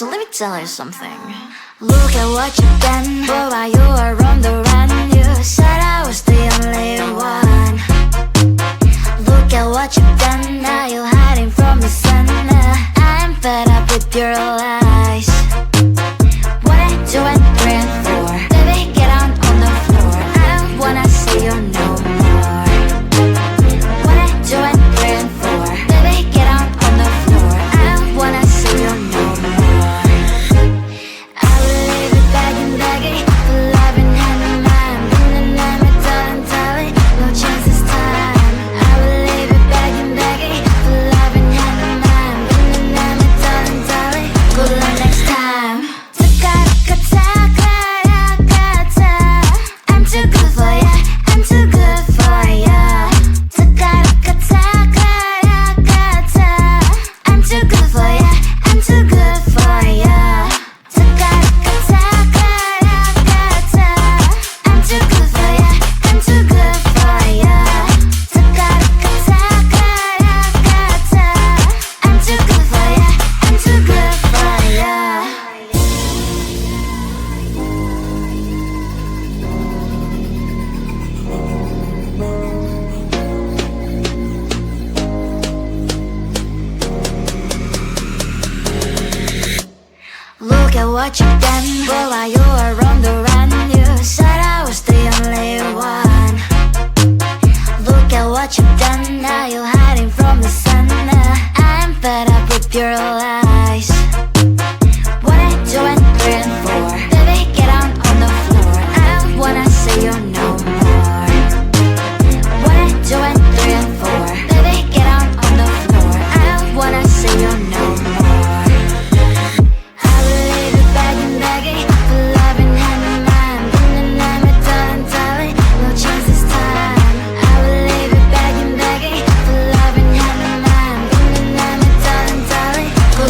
So let me tell you something. Look at what you've done, boy, while you were on the run. You said I was the only one. Look at what you've done, now you're hiding from the sun. I'm fed up with your lies. 1, 2, and 3, and 4. Baby, get on the floor. I don't wanna see you no more. 1, 2, and 3, and 4. Baby, get on the floor. I don't wanna see you no more. I will leave it begging for love and hand in mine. darling, no chance this time. I will leave it begging for love and hand in mine. darling, good luck next time. I'm too good for ya, I'm too good for ya. I'm too good for ya, I'm too good for ya. I'm too good for ya, I'm too good for ya. I'm too good for ya, I'm too good for ya. Look at what you've done, boy, while you were on the run. You said I was the only one. Look at what you've done, now you're hiding from the sun. I'm fed up with your lies. 1, 2, and 3, and 4. Baby, get on the floor. I don't wanna see you no more. 1, 2, and 3, and 4. Baby, get on the floor. I don't wanna see you no more. I will leave it begging for love and hand in mine. darling, no chance this time. I will leave it begging for love and hand in mine. darling, good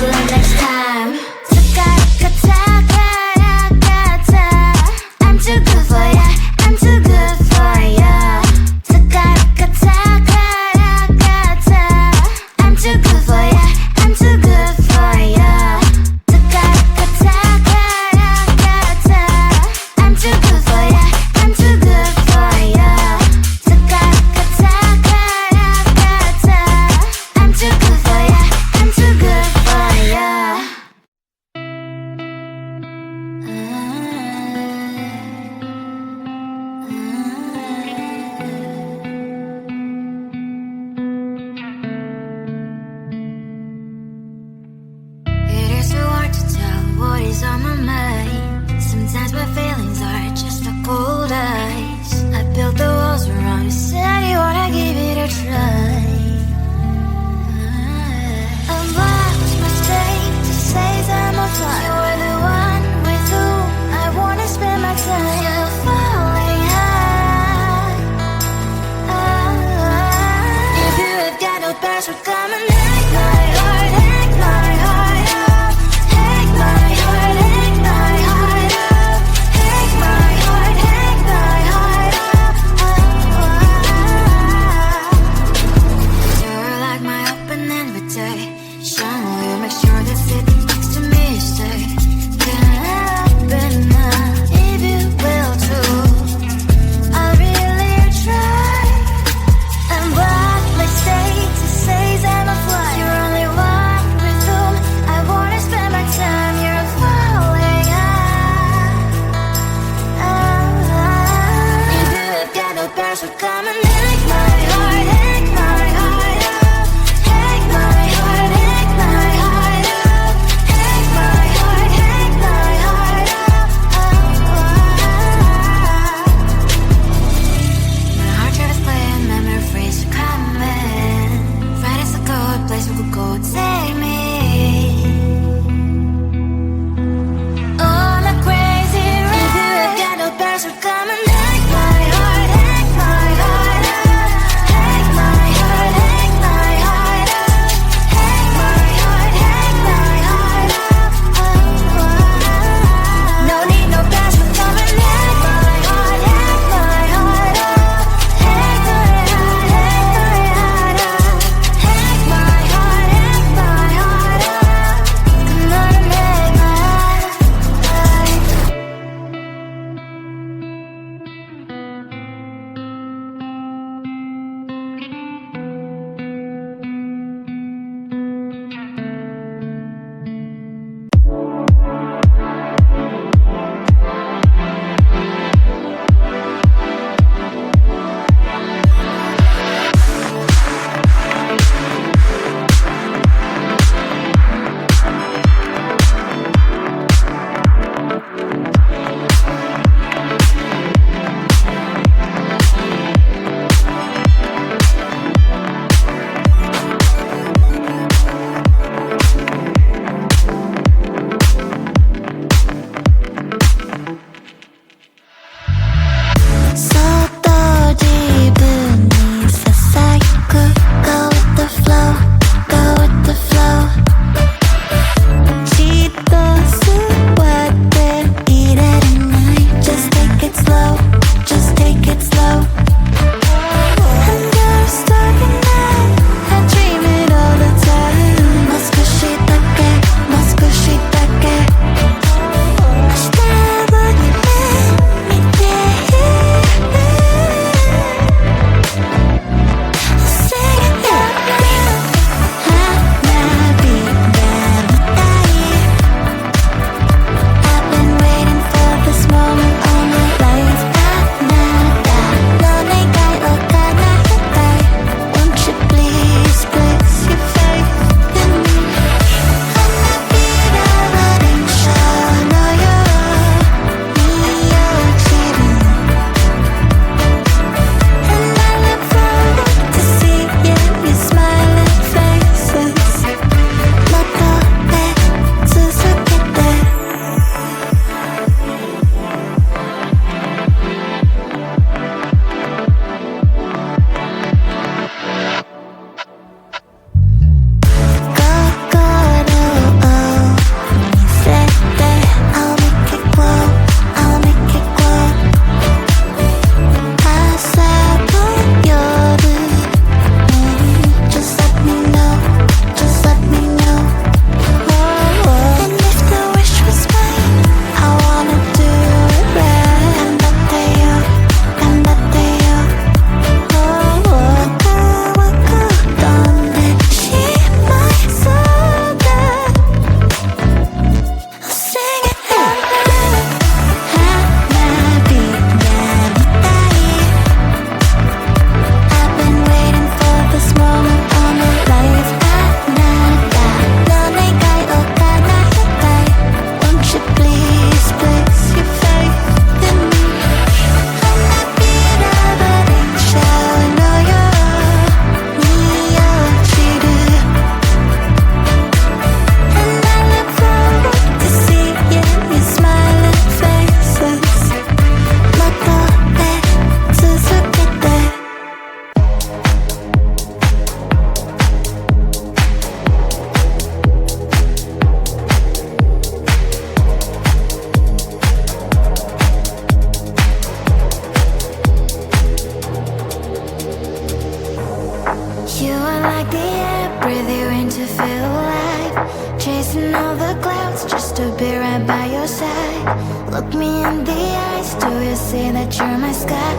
chasing all the clouds just to be right by your side. Look me in the eyes, do you see that you're my sky?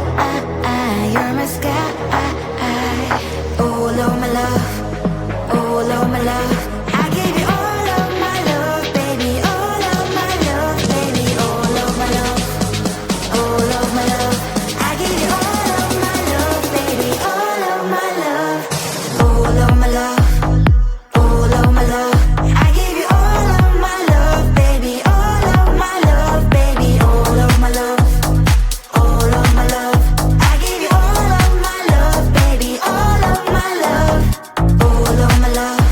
You're my sky. Oh Lord, my love, oh Lord, my love, I give you all of my love, baby, all of my love, baby, all of my love, all of my love, I give you all of my love, baby, all of my love, all of my love, all of my love, I give you all of my love, baby, all of my love, baby, all of my love, all of my love, I give you all of my love, baby, all of my love, all of my love,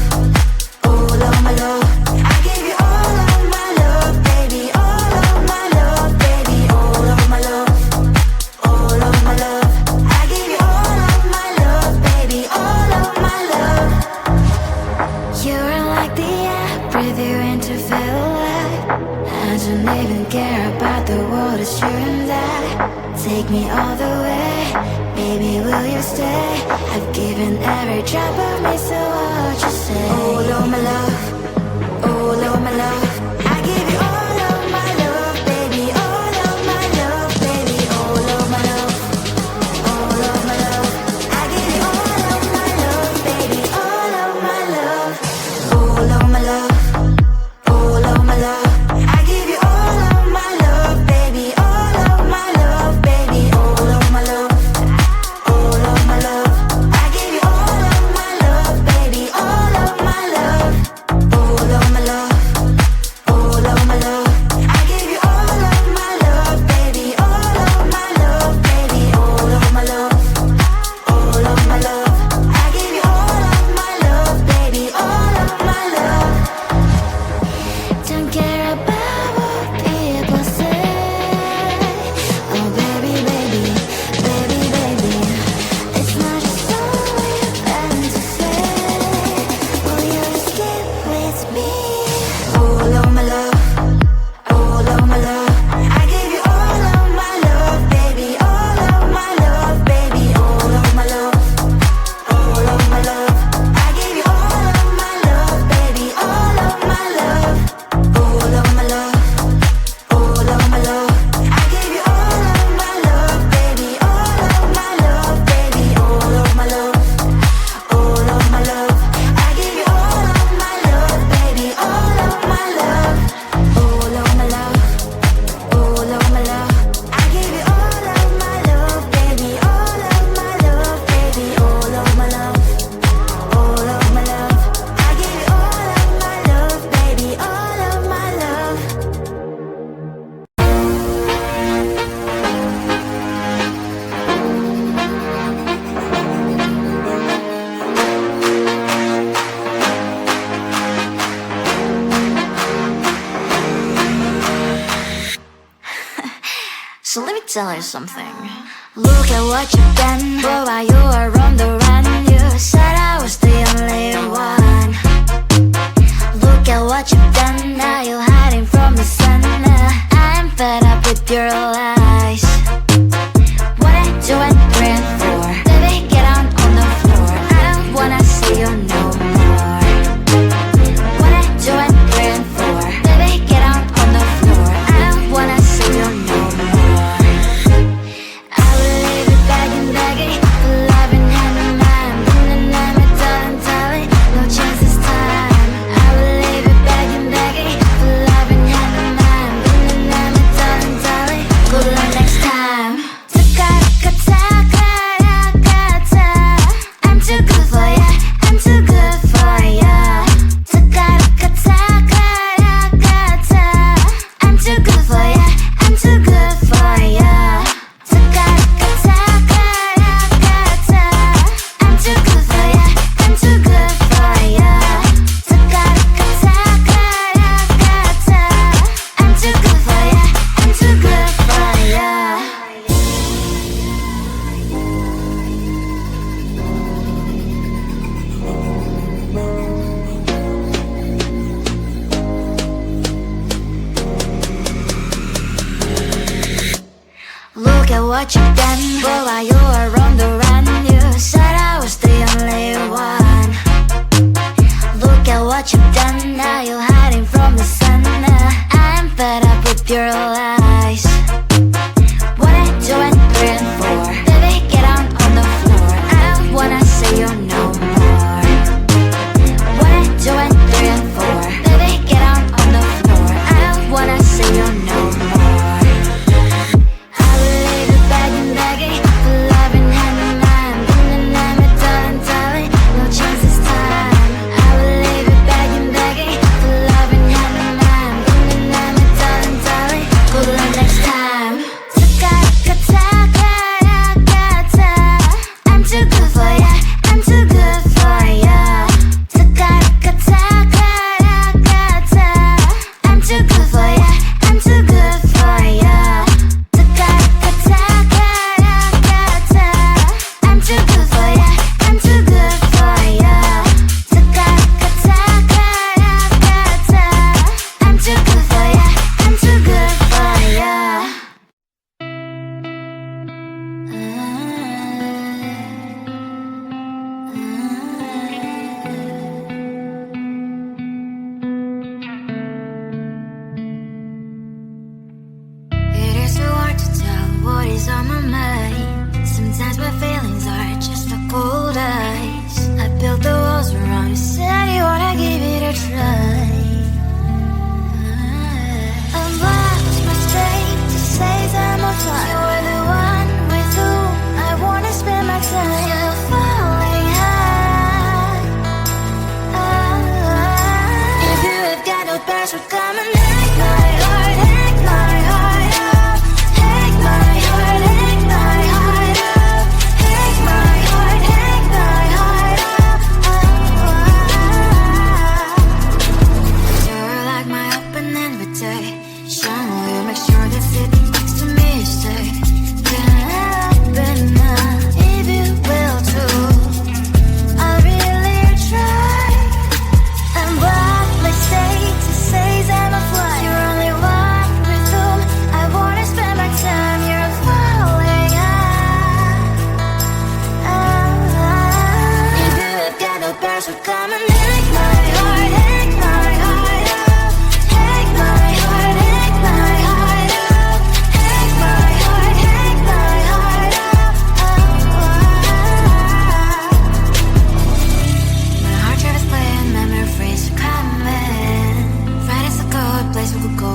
all of my love, I give you all of my love, baby, all of my love, baby, all of my love, all of my love, I give you all of my love, baby, all of my love. You're like the air, breathe you in to feel alive. I don't even care about the world, it's you and I. Take me all the way, baby, will you stay? I've given every drop of me, so what you say? Oh Lord, my love, oh Lord, my love, I give you all of my love, baby, all of my love, baby, all of my love, all of my love, I give you all of my love, baby, all of my love, all of my love, all of my love, I give you all of my love, baby, all of my love, baby, all of my love, all of my love, I give you all of my love, baby, all of my love, all of my love, all of my love, I give you all of my love, baby, all of my love, baby, all of my love, all of my love, I give you all of my love, baby, all of my love. Don't care about what people say. Oh baby, baby, baby, baby, it's not just all you're bound to say. Will you escape with me? All of my love, all of my love, I give you all of my love, baby, all of my love, baby, all of my love, all of my love, I give you all of my love, baby, all of my love, all of my love, all of my love, I give you all of my love, baby, all of my love, baby, all of my love, all of my love, I give you all of my love, baby, all of my love, all of my love, all of my love, I give you all of my love, baby, all of my love, baby, all of my love, all of my love, I give you all of my love, baby, all of my love. So let me tell you something. Look at what you've done, boy, while you were on the run. You said I was the only one. Look at what you've done, now you're hiding from the sun. I'm fed up with your lies. What I do and praying for, baby, get on the floor. I don't wanna see you no more. What I do and praying for, baby, get on the floor. I don't wanna see you no more. I will leave it begging, begging for love and hand in hand. And I'm a darling, darling, no chance this time. I will leave it begging, begging for love and hand in hand. And I'm a darling, darling, good luck next time. I'm too good for ya, I'm too good for ya. I'm too good for ya, I'm too good for ya. I'm too good for ya, I'm too good for ya. I'm too good for ya, I'm too good for ya. Look at what you've done, boy, while you were on the run. You said I was the only one. Look at what you've done, now you're hiding bears would come and take my heart, take my heart out. Take my heart, take my heart out. Take my heart, take my heart out. You're like my open invitation. Will you make sure that sitting next to me you stay? Can't open up if you will too. I really try. And what they say to say I'm a fly. You're only one with whom I wanna spend my time. You're falling out. If you have got no bears would come and take my heart, take my heart out. Take my heart, take my heart out. Take my heart, take my heart out. My heart drive is playing, memory freeze are coming. Friday's a good place we could go.